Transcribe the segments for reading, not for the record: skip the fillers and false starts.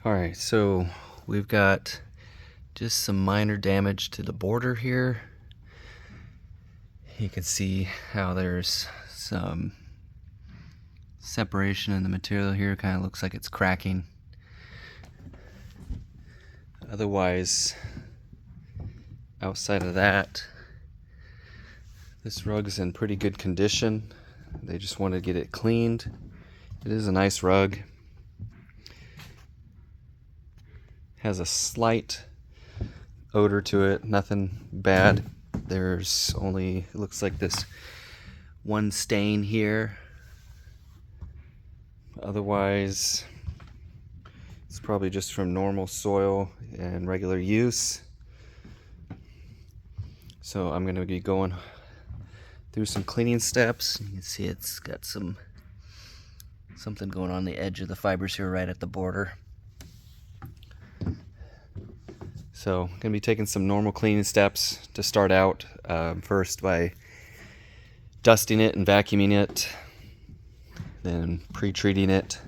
Alright, so we've got just some minor damage to the border here. You can see how there's some separation in the material here. Kind of looks like it's cracking. Otherwise, outside of that, this rug's in pretty good condition. They just want to get it cleaned. It is a nice rug. Has a slight odor to it, nothing bad. There's only, it looks like this one stain here. Otherwise, it's probably just from normal soil and regular use. So I'm going to be going through some cleaning steps. You can see it's got something going on the edge of the fibers here right at the border. So I'm going to be taking some normal cleaning steps to start out. First by dusting it and vacuuming it, then pre-treating it,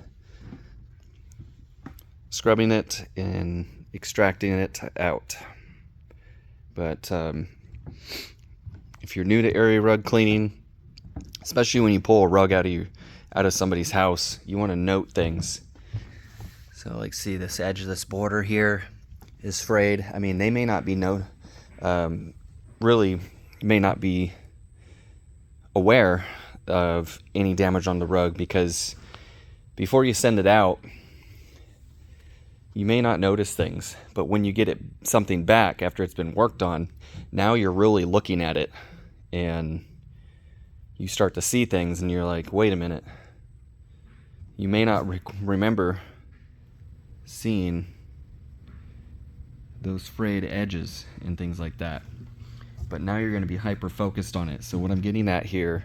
scrubbing it, and extracting it out. But if you're new to area rug cleaning, especially when you pull a rug out of somebody's house, you want to note things. So like, see this edge of this border here is frayed. I mean, they may not be really may not be aware of any damage on the rug, because before you send it out, you may not notice things, but when you get something back after it's been worked on, now you're really looking at it and you start to see things and you're like, wait a minute, you may not remember seeing those frayed edges and things like that, but now you're going to be hyper focused on it. So what I'm getting at here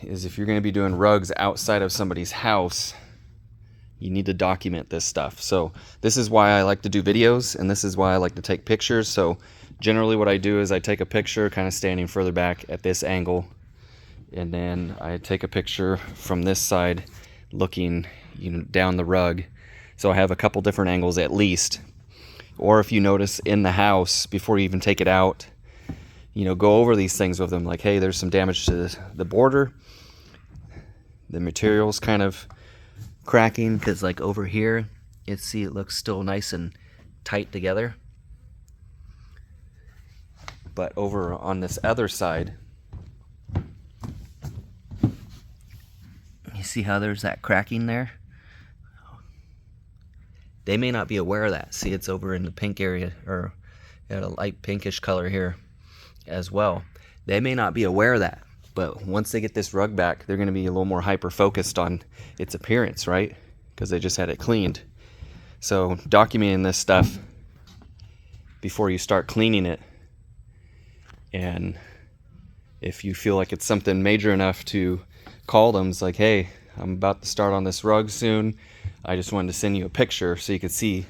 is, if you're going to be doing rugs outside of somebody's house, you need to document this stuff. So this is why I like to do videos, and this is why I like to take pictures. So generally what I do is I take a picture kind of standing further back at this angle, and then I take a picture from this side looking, down the rug. So I have a couple different angles at least. Or if you notice in the house, before you even take it out, go over these things with them. Like, hey, there's some damage to the border. The material's kind of cracking, because like over here, it looks still nice and tight together. But over on this other side, you see how there's that cracking there? They may not be aware of that. See, it's over in the pink area, or at a light pinkish color here as well. They may not be aware of that, but once they get this rug back, they're going to be a little more hyper focused on its appearance, right? Because they just had it cleaned. So documenting this stuff before you start cleaning it, and if you feel like it's something major enough to call them, it's like, hey, I'm about to start on this rug soon. I just wanted to send you a picture so you could see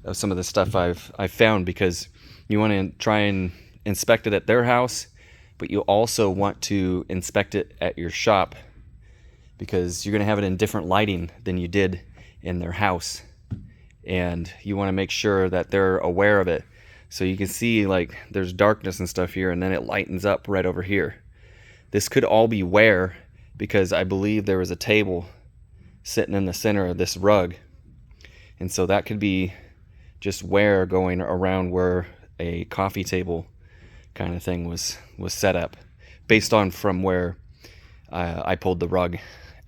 of some of the stuff I've found, because you want to try and inspect it at their house, but you also want to inspect it at your shop, because you're going to have it in different lighting than you did in their house, and you want to make sure that they're aware of it. So you can see, like, there's darkness and stuff here, and then it lightens up right over here. This could all be wear, because I believe there was a table sitting in the center of this rug, and so that could be just wear going around where a coffee table kind of thing was set up, based on from where I pulled the rug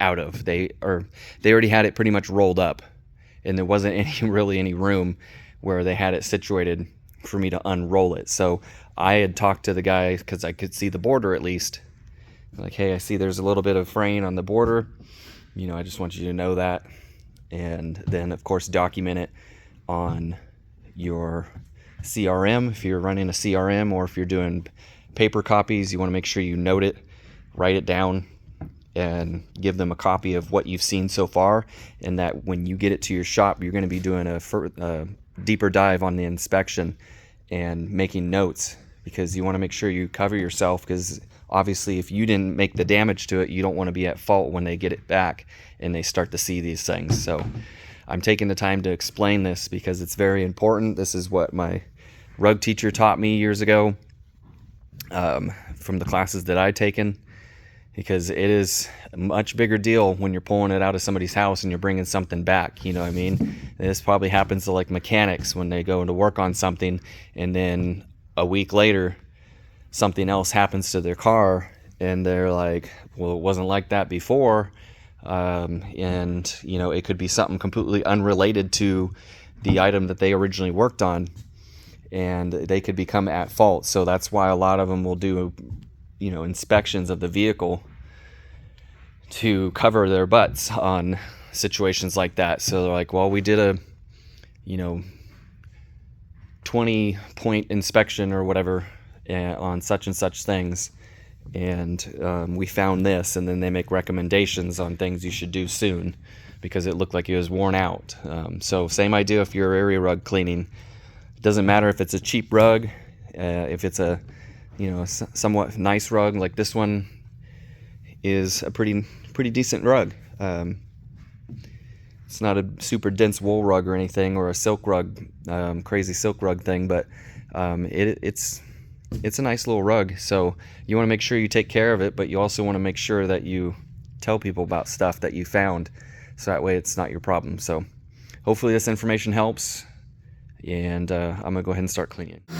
out of. They already had it pretty much rolled up, and there wasn't really any room where they had it situated for me to unroll it. So I had talked to the guy, because I could see the border at least. Like, hey, I see there's a little bit of fraying on the border. I just want you to know that. And then, of course, document it on your CRM. If you're running a CRM, or if you're doing paper copies, you want to make sure you note it, write it down, and give them a copy of what you've seen so far. And that when you get it to your shop, you're going to be doing a deeper dive on the inspection and making notes, because you want to make sure you cover yourself, because obviously if you didn't make the damage to it, you don't want to be at fault when they get it back and they start to see these things. So I'm taking the time to explain this because it's very important. This is what my rug teacher taught me years ago, from the classes that I'd taken, because it is a much bigger deal when you're pulling it out of somebody's house and you're bringing something back, you know what I mean? This probably happens to like mechanics when they go to work on something and then a week later something else happens to their car and they're like, well, it wasn't like that before. And you know, it could be something completely unrelated to the item that they originally worked on, and they could become at fault. So that's why a lot of them will do, you know, inspections of the vehicle to cover their butts on situations like that. So they're like, well, we did a, you know, 20-point inspection or whatever on such and such things, and we found this, and then they make recommendations on things you should do soon because it looked like it was worn out. So same idea if you're area rug cleaning. It doesn't matter if it's a cheap rug, if it's a, you know, somewhat nice rug like this one is a pretty decent rug. It's not a super dense wool rug or anything, or a silk rug, crazy silk rug thing, but it's a nice little rug. So you want to make sure you take care of it, but you also want to make sure that you tell people about stuff that you found, so that way it's not your problem. So hopefully this information helps, and I'm gonna go ahead and start cleaning. See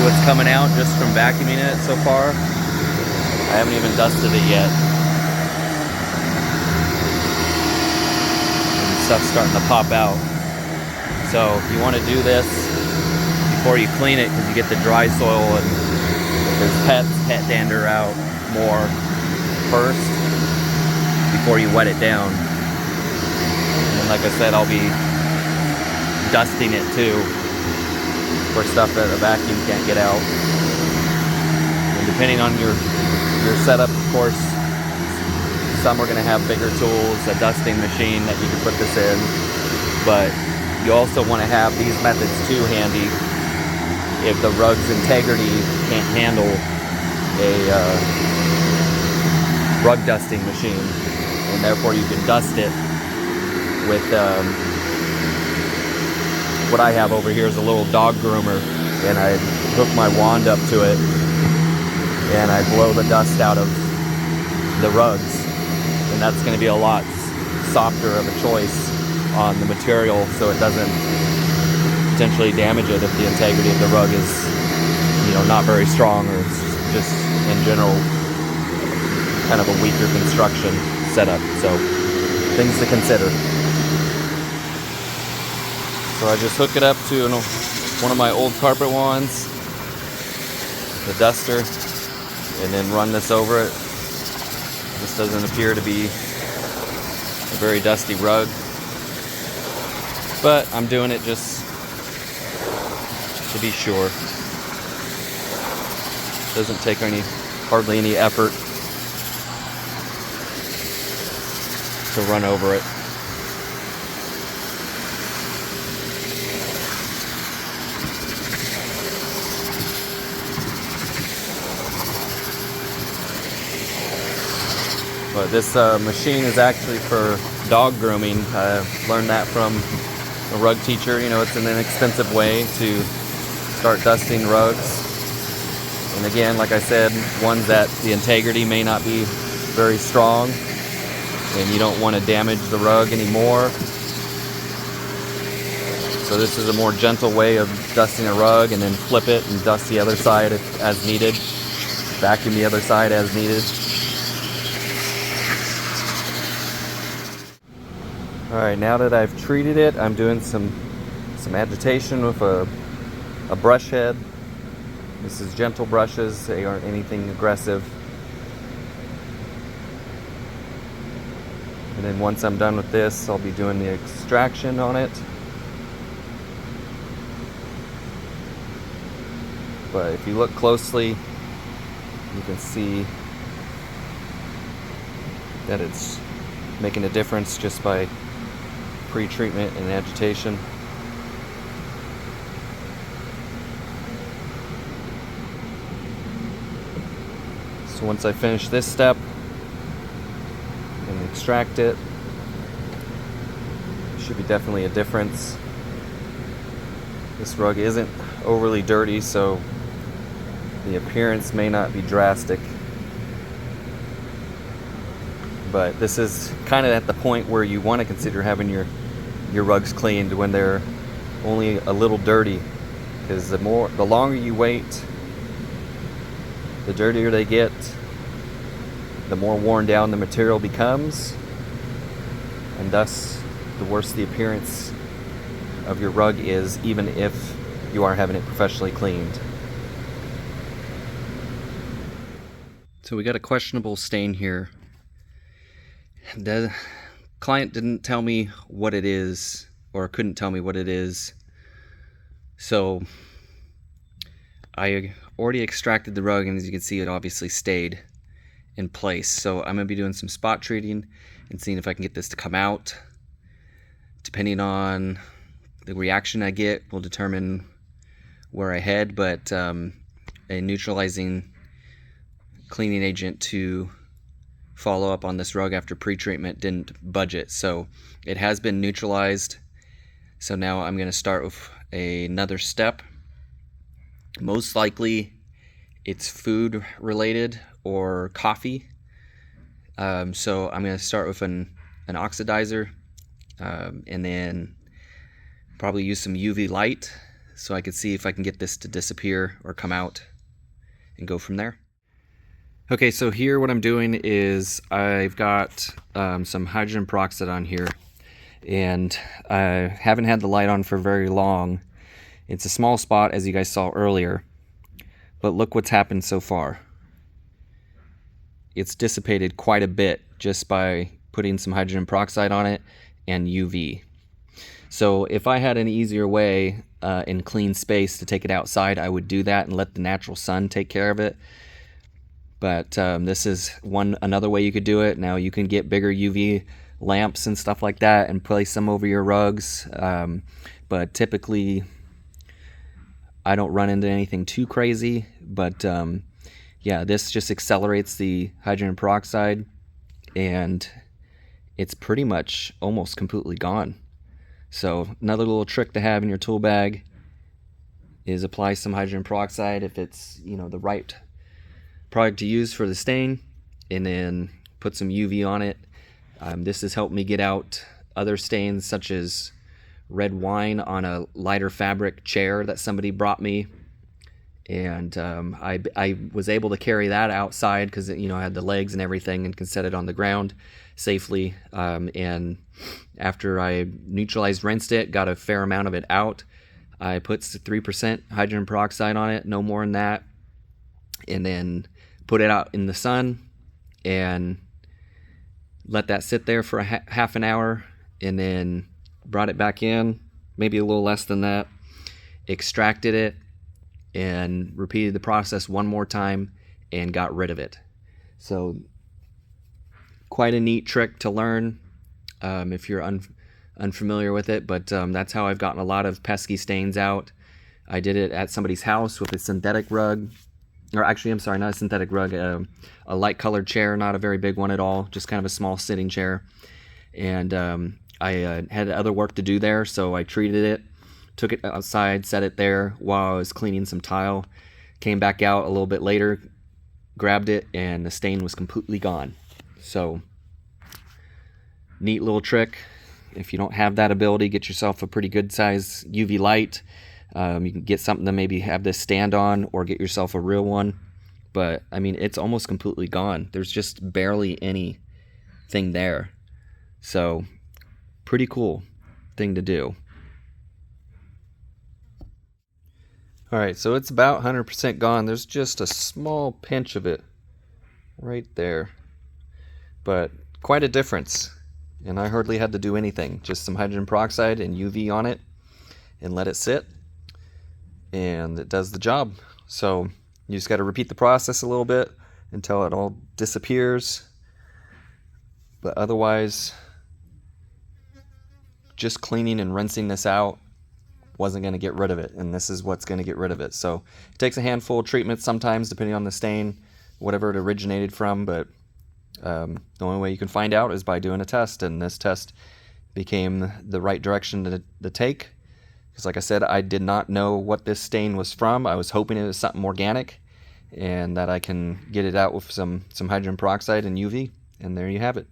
what's coming out just from vacuuming it so far? I haven't even dusted it yet. And stuff's starting to pop out. So you want to do this before you clean it, because you get the dry soil and if there's pet dander out more first before you wet it down. And like I said, I'll be dusting it too for stuff that a vacuum can't get out. And depending on your setup, of course, some are going to have bigger tools, a dusting machine that you can put this in, but you also want to have these methods too handy if the rug's integrity can't handle a rug dusting machine, and therefore you can dust it with what I have over here is a little dog groomer, and I hook my wand up to it and I blow the dust out of the rugs, and that's going to be a lot softer of a choice on the material, so it doesn't potentially damage it if the integrity of the rug is, you know, not very strong, or just in general kind of a weaker construction setup. So things to consider. So I just hook it up to one of my old carpet wands, the duster, and then run this over it. This doesn't appear to be a very dusty rug, but I'm doing it just to be sure. Doesn't take hardly any effort to run over it. But this machine is actually for dog grooming. I learned that from a rug teacher. You know, it's an inexpensive way to start dusting rugs. And again, like I said, ones that the integrity may not be very strong, and you don't want to damage the rug anymore. So this is a more gentle way of dusting a rug, and then flip it and dust the other side as needed. Vacuum the other side as needed. Alright, now that I've treated it, I'm doing some agitation with a brush head. This is gentle brushes, they aren't anything aggressive. And then once I'm done with this, I'll be doing the extraction on it. But if you look closely, you can see that it's making a difference just by pre-treatment and agitation. So once I finish this step and extract it, should be definitely a difference. This rug isn't overly dirty, so the appearance may not be drastic, but this is kind of at the point where you want to consider having your rugs cleaned when they're only a little dirty, because the longer you wait, the dirtier they get, the more worn down the material becomes, and thus the worse the appearance of your rug is, even if you are having it professionally cleaned. So we got a questionable stain here. The client didn't tell me what it is, or couldn't tell me what it is, so I already extracted the rug, and as you can see, it obviously stayed in place. So I'm going to be doing some spot treating and seeing if I can get this to come out. Depending on the reaction I get will determine where I head, but a neutralizing cleaning agent to follow up on this rug after pre-treatment didn't budge it, so it has been neutralized. So now I'm going to start with another step. Most likely it's food related or coffee, so I'm going to start with an oxidizer, and then probably use some UV light so I can see if I can get this to disappear or come out, and go from there. Okay, so here what I'm doing is I've got some hydrogen peroxide on here, and I haven't had the light on for very long. It's a small spot, as you guys saw earlier, but look what's happened so far. It's dissipated quite a bit just by putting some hydrogen peroxide on it and UV. So if I had an easier way in clean space to take it outside, I would do that and let the natural sun take care of it. But this is another way you could do it. Now you can get bigger UV lamps and stuff like that and place them over your rugs, but typically I don't run into anything too crazy. But yeah, this just accelerates the hydrogen peroxide, and it's pretty much almost completely gone. So another little trick to have in your tool bag is apply some hydrogen peroxide if it's, you know, the right product to use for the stain, and then put some UV on it. This has helped me get out other stains, such as red wine on a lighter fabric chair that somebody brought me, and I was able to carry that outside because, you know, I had the legs and everything and can set it on the ground safely. And after I neutralized, rinsed it, got a fair amount of it out, I put 3% hydrogen peroxide on it, no more than that, and then put it out in the sun and let that sit there for half an hour, and then brought it back in, maybe a little less than that, extracted it, and repeated the process one more time and got rid of it. So quite a neat trick to learn if you're unfamiliar with it, but that's how I've gotten a lot of pesky stains out. I did it at somebody's house with a synthetic rug, or actually, I'm sorry, not a synthetic rug, a light colored chair, not a very big one at all, just kind of a small sitting chair. And I had other work to do there, so I treated it, took it outside, set it there while I was cleaning some tile, came back out a little bit later, grabbed it, and the stain was completely gone. So neat little trick. If you don't have that ability, get yourself a pretty good size UV light. You can get something to maybe have this stand on, or get yourself a real one. But I mean, it's almost completely gone. There's just barely anything there. So pretty cool thing to do. Alright, so it's about 100% gone. There's just a small pinch of it right there, but quite a difference. And I hardly had to do anything, just some hydrogen peroxide and UV on it and let it sit, and it does the job. So you just got to repeat the process a little bit until it all disappears, but otherwise just cleaning and rinsing this out wasn't going to get rid of it, and this is what's going to get rid of it. So it takes a handful of treatments sometimes depending on the stain, whatever it originated from, but the only way you can find out is by doing a test, and this test became the right direction to take. Because like I said, I did not know what this stain was from. I was hoping it was something organic and that I can get it out with some hydrogen peroxide and UV, and there you have it.